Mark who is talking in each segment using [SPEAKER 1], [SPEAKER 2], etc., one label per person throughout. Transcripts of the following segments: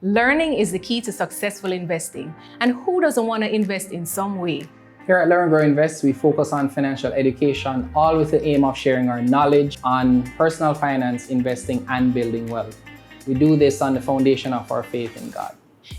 [SPEAKER 1] Learning is the key to successful investing, and who doesn't want to invest in some way?
[SPEAKER 2] Here at L.E.A.R.N Invest, we focus on financial education, all with the aim of sharing our knowledge on personal finance, investing, and building wealth. We do this on the foundation of our faith in God.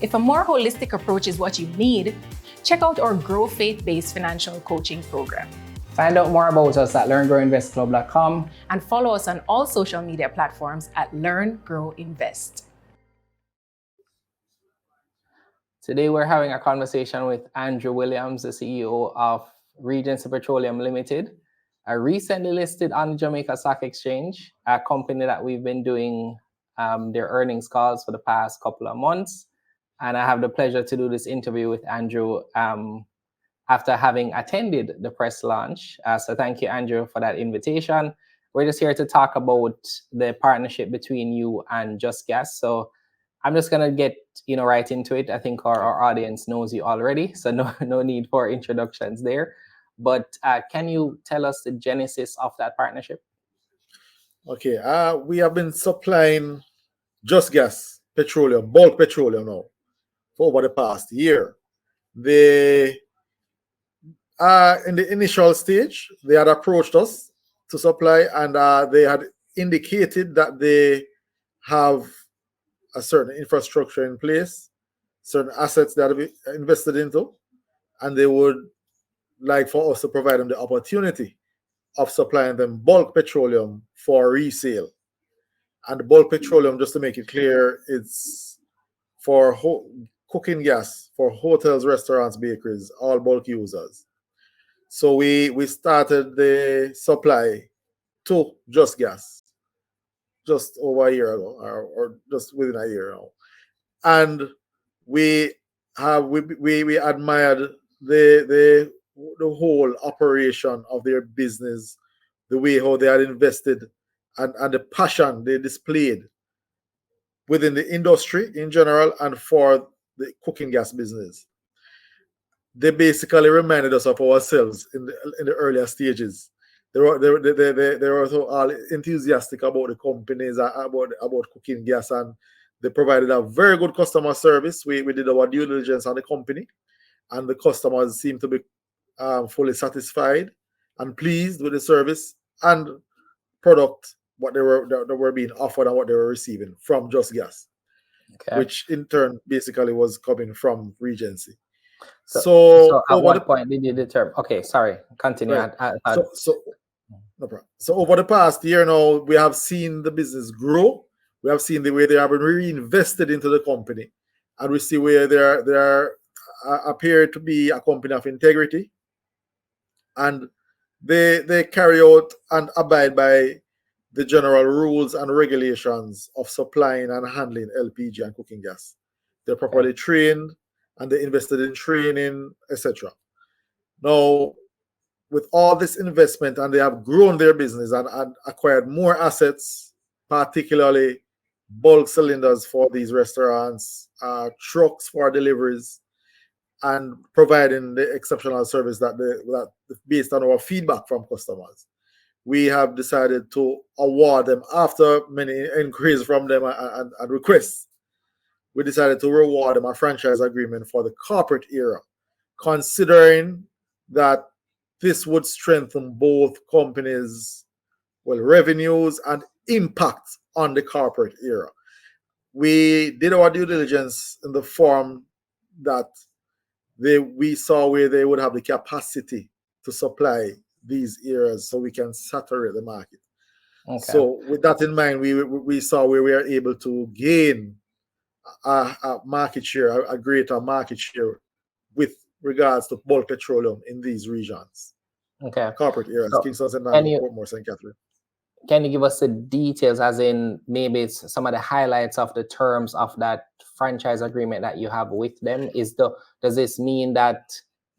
[SPEAKER 1] If a more holistic approach is what you need, check out our Grow Faith-based financial coaching program.
[SPEAKER 2] Find out more about us at learngrowinvestclub.com
[SPEAKER 1] and follow us on all social media platforms at Learn, Grow, Invest.
[SPEAKER 2] Today, we're having a conversation with Andrew Williams, the CEO of Regency Petroleum Limited, a recently listed on the Jamaica Stock Exchange, a company that we've been doing their earnings calls for the past couple of months. And I have the pleasure to do this interview with Andrew after having attended the press launch. So thank you, Andrew, for that invitation. We're just here to talk about the partnership between you and JusGas. So I'm just gonna get right into it. I think our audience knows you already, so no need for introductions there. But can you tell us the genesis of that partnership?
[SPEAKER 3] Okay, we have been supplying JusGas petroleum, bulk petroleum now, for over the past year. They in the initial stage, they had approached us to supply, and they had indicated that they have a certain infrastructure in place, certain assets that have been invested into, and they would like for us to provide them the opportunity of supplying them bulk petroleum for resale. And the bulk petroleum, just to make it clear, it's for cooking gas for hotels, restaurants, bakeries, all bulk users. So we started the supply to JusGas just over a year ago, or just within a year now, and we admired the whole operation of their business, the way how they had invested, and the passion they displayed within the industry in general and for the cooking gas business. They basically reminded us of ourselves in the earlier stages. They were so all enthusiastic about the companies, about cooking gas, and they provided a very good customer service. We did our due diligence on the company, and the customers seemed to be fully satisfied and pleased with the service and product, what they were being offered and what they were receiving from JusGas, which in turn basically was coming from Regency.
[SPEAKER 2] So at what point did you determine? Okay, sorry, continue.
[SPEAKER 3] Right. No problem. So over the past year now, we have seen the business grow. We have seen the way they have been reinvested into the company, and we see where they appear to be a company of integrity, and they carry out and abide by the general rules and regulations of supplying and handling LPG and cooking gas. They're properly trained, and they invested in training, etc. Now, with all this investment, and they have grown their business and acquired more assets, particularly bulk cylinders for these restaurants, trucks for deliveries, and providing the exceptional service that based on our feedback from customers. We have decided to award them, after many inquiries from them and requests, we decided to reward them a franchise agreement for the corporate era, considering that this would strengthen both companies' revenues and impact on the corporate era. We did our due diligence in the form that we saw where they would have the capacity to supply these areas so we can saturate the market. So with that in mind, we saw where we are able to gain a market share, a greater market share with regards to bulk petroleum in these regions. Corporate areas, so Kingston, St. Andrews, Portmore, St. Catherine.
[SPEAKER 2] Can you give us the details, as in maybe it's some of the highlights of the terms of that franchise agreement that you have with them? Does this mean that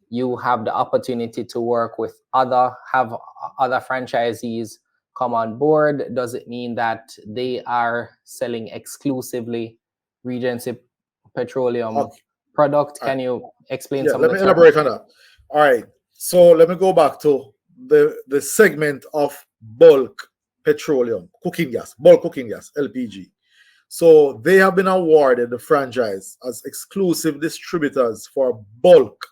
[SPEAKER 2] you have the opportunity to work with other franchisees come on board? Does it mean that they are selling exclusively Regency Petroleum product? Can you explain some of the
[SPEAKER 3] terms? Let me elaborate on that. All right. So let me go back to the segment of bulk petroleum, cooking gas, bulk cooking gas, LPG. So they have been awarded the franchise as exclusive distributors for bulk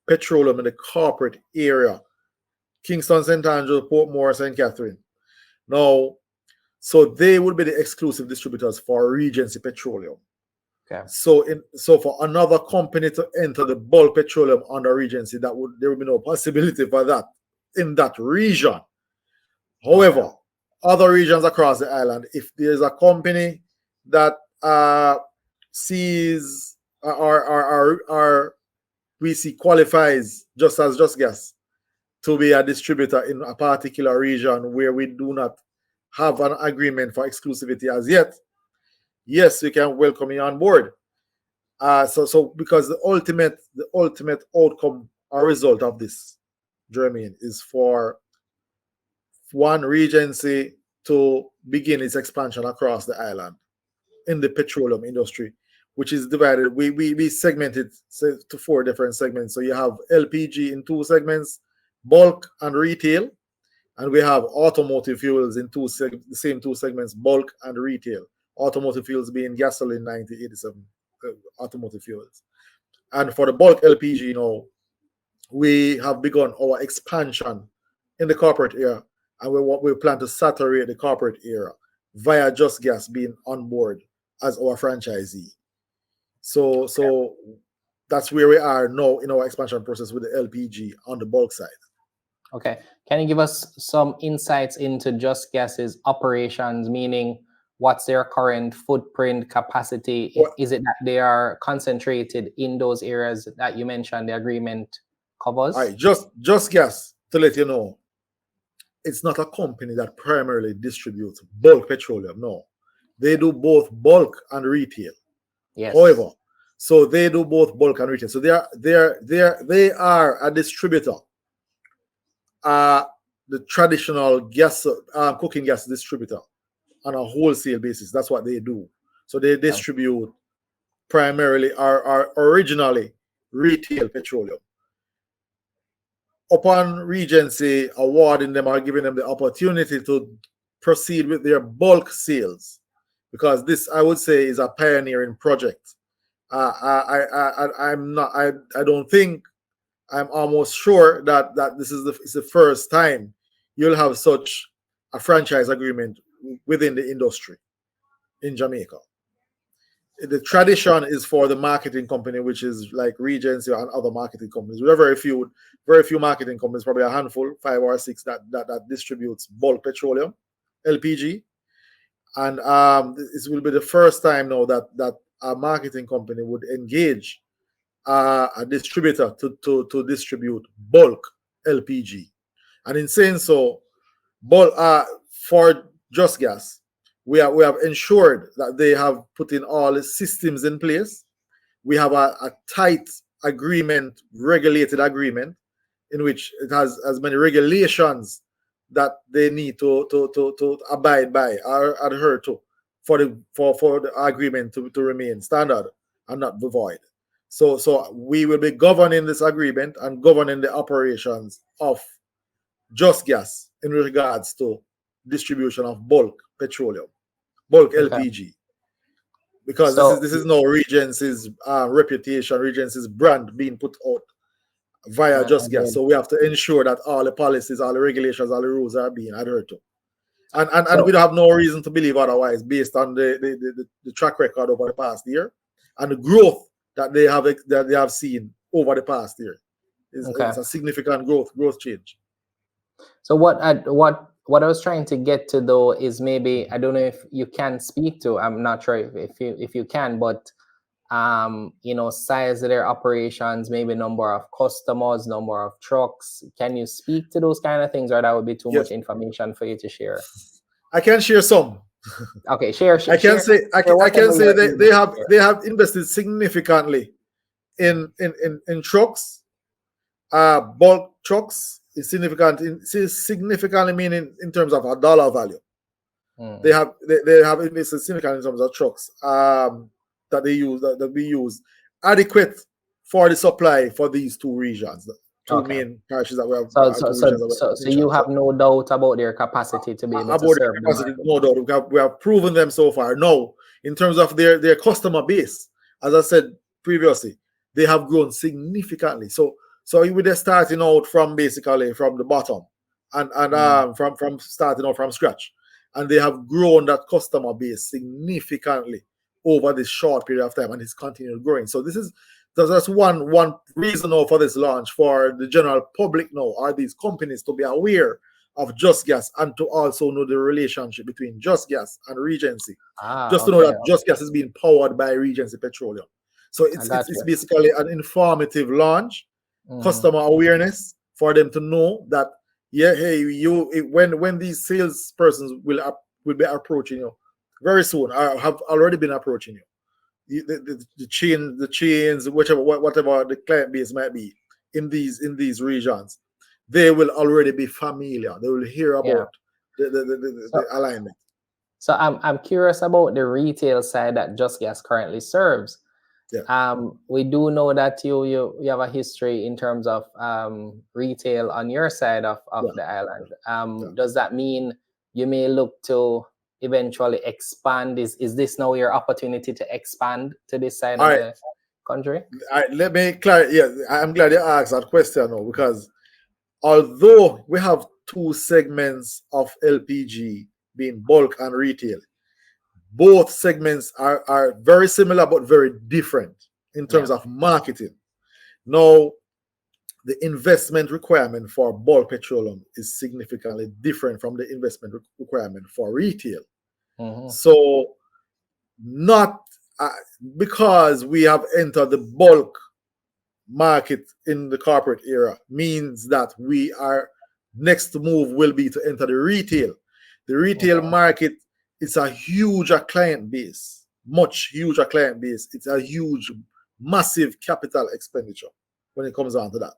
[SPEAKER 3] petroleum in the corporate area, Kingston, St. Andrew, Portmore, St. Catherine. Now, so they would be the exclusive distributors for Regency Petroleum.
[SPEAKER 2] Okay.
[SPEAKER 3] So for another company to enter the bulk petroleum under Regency, there would be no possibility for that in that region. However, other regions across the island, if there's a company that sees or we see qualifies just as JusGas to be a distributor in a particular region where we do not have an agreement for exclusivity as yet, yes, we can welcome you on board. So because the ultimate outcome or result of this, Jermaine, is for one Regency to begin its expansion across the island in the petroleum industry, which is divided. We segmented to 4 different segments. So you have LPG in 2 segments, bulk and retail, and we have automotive fuels in the same 2 segments, bulk and retail. Automotive fuels being gasoline 9087 automotive fuels. And for the bulk LPG, we have begun our expansion in the corporate area, and we plan to saturate the corporate area via JusGas being on board as our franchisee. So that's where we are now in our expansion process with the LPG on the bulk side.
[SPEAKER 2] Okay. Can you give us some insights into JusGas's operations, meaning what's their current footprint capacity? Is it that they are concentrated in those areas that you mentioned the agreement covers?
[SPEAKER 3] All right, JusGas, to let you know, it's not a company that primarily distributes bulk petroleum. No, they do both bulk and retail.
[SPEAKER 2] Yes.
[SPEAKER 3] However, so they do both bulk and retail. So they are a distributor, the traditional gas cooking gas distributor on a wholesale basis. That's what they do. So they distribute primarily or originally retail petroleum. Upon Regency awarding them or giving them the opportunity to proceed with their bulk sales, because this, I would say, is a pioneering project. I'm almost sure that this is the first time you'll have such a franchise agreement within the industry in Jamaica. The tradition is for the marketing company, which is like Regency and other marketing companies. There are very few marketing companies, probably a handful, 5 or 6 that distributes bulk petroleum, LPG. And this will be the first time now that a marketing company would engage a distributor to distribute bulk LPG. And in saying so, for JusGas, we have ensured that they have put in all the systems in place. We have a tight agreement, regulated agreement, in which it has as many regulations that they need to abide by or adhere to for the agreement to remain standard and not be void. So we will be governing this agreement and governing the operations of JusGas in regards to distribution of bulk petroleum, bulk LPG, because this is now Regency's reputation, Regency's brand being put out via JusGas. So we have to ensure that all the policies, all the regulations, all the rules are being adhered to, and we have no reason to believe otherwise based on the track record over the past year and the growth that they have seen over the past year. It's a significant growth change.
[SPEAKER 2] So what I was trying to get to, though, is maybe, I don't know if you can speak to, I'm not sure if you can, but size of their operations, maybe number of customers, number of trucks. Can you speak to those kind of things, or that would be too much information for you to share?
[SPEAKER 3] I can share some.
[SPEAKER 2] Okay, share.
[SPEAKER 3] I can say they have invested significantly in trucks, bulk trucks. Is significantly meaning in terms of a dollar value. They have invested significantly in terms of trucks that we use adequate for the supply for these 2 regions, the 2 main parishes that we have.
[SPEAKER 2] So you have no doubt about their capacity to be able to serve the market.
[SPEAKER 3] No doubt. We have proven them so far. No, in terms of their customer base, as I said previously, they have grown significantly. So they're starting out from basically from the bottom and from starting out from scratch, and they have grown that customer base significantly over this short period of time, and it's continued growing. So that's one reason now for this launch, for the general public now, are these companies to be aware of JusGas and to also know the relationship between JusGas and Regency. Just to know that JusGas is being powered by Regency Petroleum. So it's basically an informative launch, customer awareness, for them to know that, when these salespersons will be approaching you very soon, or have already been approaching you, the chains, whatever the client base might be in these regions, they will already be familiar. They will hear about the alignment.
[SPEAKER 2] So I'm curious about the retail side that JusGas currently serves.
[SPEAKER 3] Yeah.
[SPEAKER 2] We do know that you have a history in terms of retail on your side of the island. Does that mean you may look to eventually expand? Is this now your opportunity to expand to this side of the country?
[SPEAKER 3] Let me clarify. Yeah, I'm glad you asked that question now, because although we have two segments of LPG, being bulk and retail, both segments are very similar but very different in terms of marketing. Now, the investment requirement for bulk petroleum is significantly different from the investment requirement for retail. So, not because we have entered the bulk market in the corporate era means that our next move will be to enter the retail. The retail market, it's a huge client base, much huger client base. It's a huge, massive capital expenditure when it comes down to that,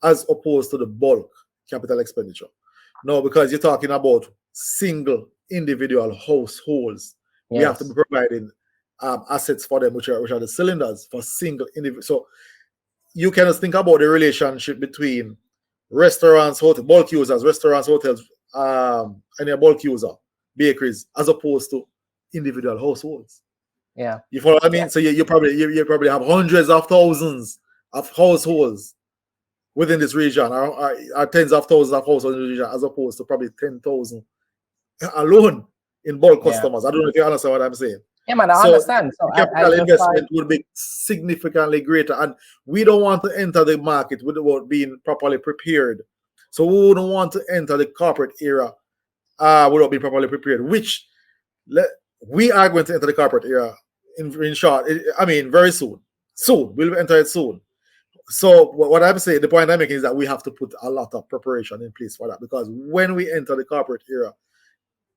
[SPEAKER 3] as opposed to the bulk capital expenditure. No, because you're talking about single individual households. We have to be providing assets for them, which are the cylinders for single individual. So you can just think about the relationship between restaurants, bulk users, restaurants, hotels, and a bulk user, bakeries, as opposed to individual households.
[SPEAKER 2] Yeah,
[SPEAKER 3] you follow what I mean? So you probably have hundreds of thousands of households within this region, or tens of thousands of households in the region, as opposed to probably 10,000 alone in bulk customers. I don't know if you understand what I'm saying.
[SPEAKER 2] Yeah, man, I understand. So
[SPEAKER 3] capital investment would be significantly greater, and we don't want to enter the market without being properly prepared. So we wouldn't want to enter the corporate era without being properly prepared, which we are going to enter the corporate era in short. I mean, very soon. We'll enter it soon. So what I'm saying, the point I'm making is that we have to put a lot of preparation in place for that, because when we enter the corporate era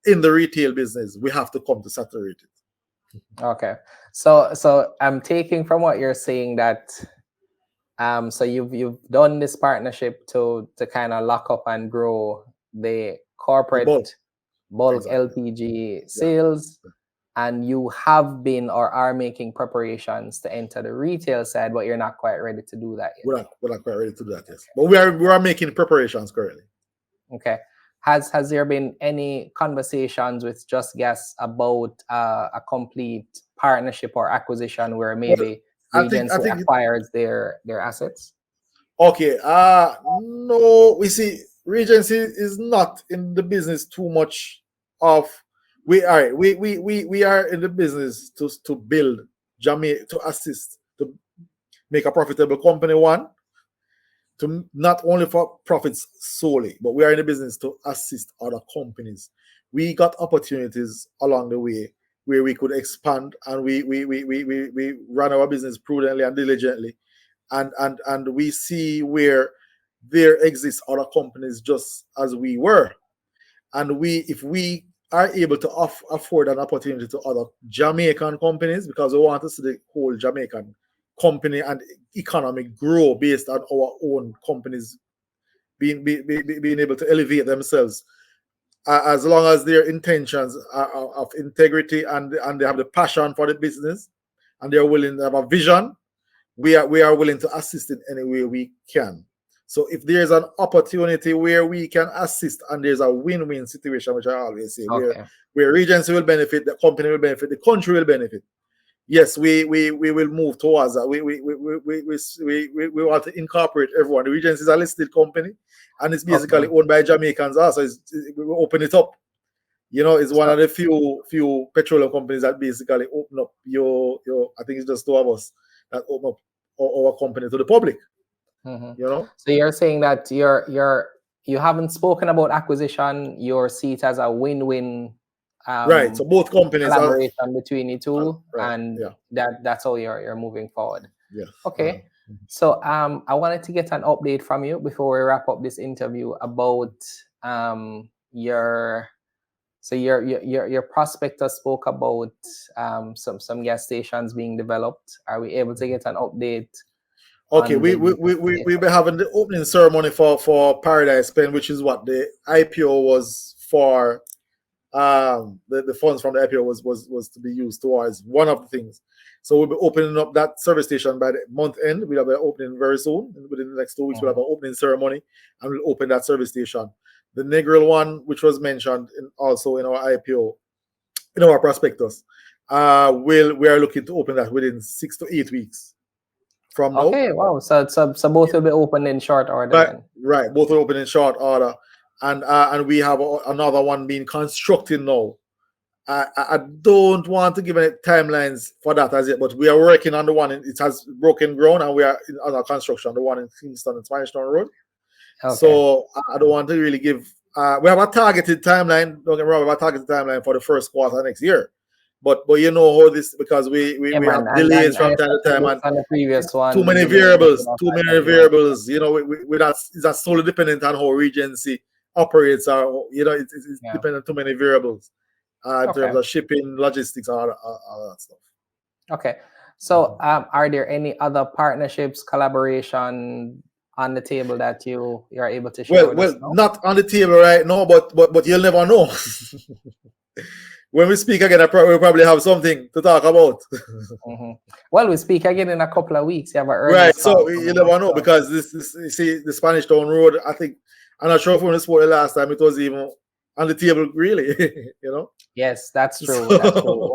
[SPEAKER 3] in the retail business, we have to come to saturate it.
[SPEAKER 2] Okay, so I'm taking from what you're saying that so you've done this partnership to kind of lock up and grow the corporate bulk LPG sales, and you have been or are making preparations to enter the retail side, but you're not quite ready to do that yet.
[SPEAKER 3] We're not quite ready to do that, yes, but we are making preparations currently.
[SPEAKER 2] Okay. Has there been any conversations with JusGas about a complete partnership or acquisition where maybe Regency acquires their assets?
[SPEAKER 3] Okay. No, we see Regency is not in the business too much of. We are in the business to build Jamaica, to assist to make a profitable company, one, to not only for profits solely, but we are in the business to assist other companies. We got opportunities along the way where we could expand, and we run our business prudently and diligently, and we see where there exists other companies just as we were, and if we are able to afford an opportunity to other Jamaican companies, because we want to see the whole Jamaican company and economy grow based on our own companies being able to elevate themselves, as long as their intentions are of integrity and they have the passion for the business and they're willing to have a vision, we are willing to assist in any way we can. So if there's an opportunity where we can assist and there's a win-win situation, which I always say, where Regency will benefit, the company will benefit, the country will benefit. Yes, we will move towards that. We want to incorporate everyone. The Regency is a listed company, and it's basically owned by Jamaicans also. We open it up. It's one of the few petroleum companies that basically open up your I think it's just two of us that open up our company to the public.
[SPEAKER 2] So you're saying that you haven't spoken about acquisition. You see it as a win-win.
[SPEAKER 3] Right. So both companies
[SPEAKER 2] collaboration between you two, and that's how you're moving forward.
[SPEAKER 3] Yeah.
[SPEAKER 2] Okay. So I wanted to get an update from you before we wrap up this interview about your prospectus spoke about some gas stations being developed. Are we able to get an update?
[SPEAKER 3] Okay, we'll be having the opening ceremony for Paradise Pen, which is what the IPO was for. The funds from the IPO was to be used towards one of the things. So we'll be opening up that service station by the month end. We'll have an opening very soon. Within the next 2 weeks, we'll have an opening ceremony and we'll open that service station. The Negril one, which was mentioned also in our IPO, in our prospectus, we are looking to open that within 6 to 8 weeks from now.
[SPEAKER 2] Okay, wow. So both will be open in short order.
[SPEAKER 3] Right, both will open in short order. And we have another one being constructed now. I don't want to give any timelines for that as yet, but we are working on the one. It has broken ground, and we are on our construction. The one in Kingston and Spanish Town Road. Okay. So I don't want to really give. We have a targeted timeline. Don't get me wrong. We have a targeted timeline for the first quarter next year. But you know how this, because we have delays from time to time, and
[SPEAKER 2] the previous one,
[SPEAKER 3] too many variables. That's solely dependent on how Regency operates. It's dependent on too many variables in terms of shipping, logistics, all that stuff.
[SPEAKER 2] Okay. So are there any other partnerships, collaboration on the table that you are able to share with us now?
[SPEAKER 3] Not on the table right now, but you'll never know. When we speak again, we'll probably have something to talk about.
[SPEAKER 2] Well, we speak again in a couple of weeks. You have an
[SPEAKER 3] right, so you never know, because this you see, the Spanish Town Road, I think, I'm not sure if we spoke the last time, it was even on the table, really.
[SPEAKER 2] Yes, that's true. That's true.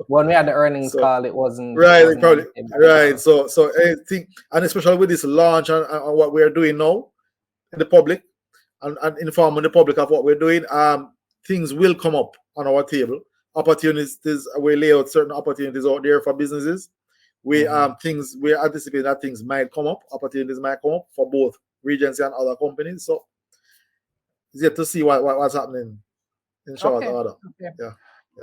[SPEAKER 2] When we had the earnings call, it wasn't
[SPEAKER 3] right. So I think, and especially with this launch and what we are doing now in the public, and informing the public of what we're doing, things will come up on our table. Opportunities, we lay out certain opportunities out there for businesses. We we're anticipating that things might come up, opportunities might come up for both Regency and other companies. So it's yet to see what's happening in short order.
[SPEAKER 2] Okay. Yeah.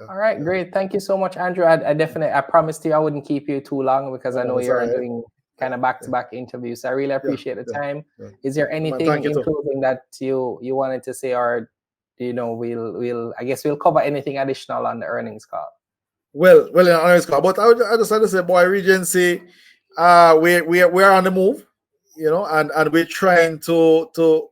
[SPEAKER 2] All right, great. Thank you so much, Andrew. I promised you I wouldn't keep you too long, because I know you're doing kind of back-to-back interviews. So I really appreciate the time. Is there anything in closing that you wanted to say, or we'll cover anything additional on the earnings call?
[SPEAKER 3] Well, in the earnings call, but I just want to say, boy, Regency, we're on the move, and we're trying to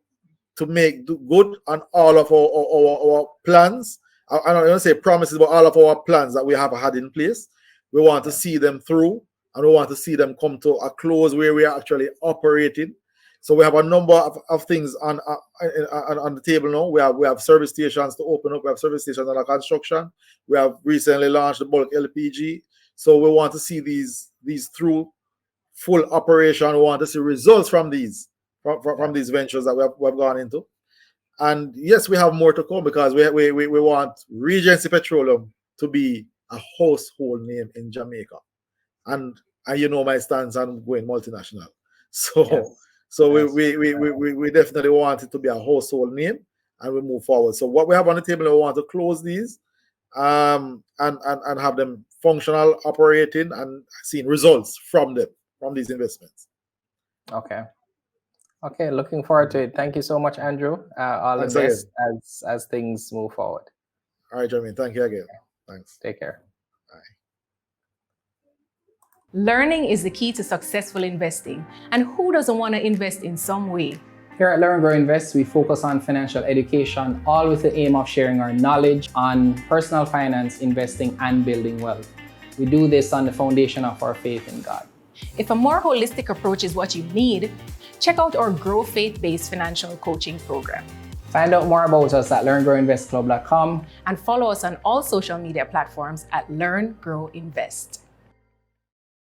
[SPEAKER 3] make good on all of our plans. I don't want to say promises, but all of our plans that we have had in place. We want to see them through, and we want to see them come to a close where we are actually operating. So we have a number of things on the table now. We have service stations to open up. We have service stations under construction. We have recently launched the bulk LPG. So we want to see these through full operation. We want to see results from these ventures that we have gone into. And yes, we have more to come, because we want Regency Petroleum to be a household name in Jamaica. And you know my stance on going multinational. So we definitely want it to be a household name, and we move forward. So what we have on the table, we want to close these and have them functional, operating, and seeing results from these investments.
[SPEAKER 2] Okay, looking forward to it. Thank you so much, Andrew. All the best as things move forward.
[SPEAKER 3] All right, Jeremy. Thank you again. Thanks.
[SPEAKER 2] Take care.
[SPEAKER 3] Bye.
[SPEAKER 1] Learning is the key to successful investing. And who doesn't want to invest in some way?
[SPEAKER 2] Here at L.E.A.R.N Grow Invest, we focus on financial education, all with the aim of sharing our knowledge on personal finance, investing, and building wealth. We do this on the foundation of our faith in God.
[SPEAKER 1] If a more holistic approach is what you need, Check out our Grow Faith-based financial coaching program.
[SPEAKER 2] Find out more about us at learngrowinvestclub.com
[SPEAKER 1] And follow us on all social media platforms at Learn, Grow, Invest.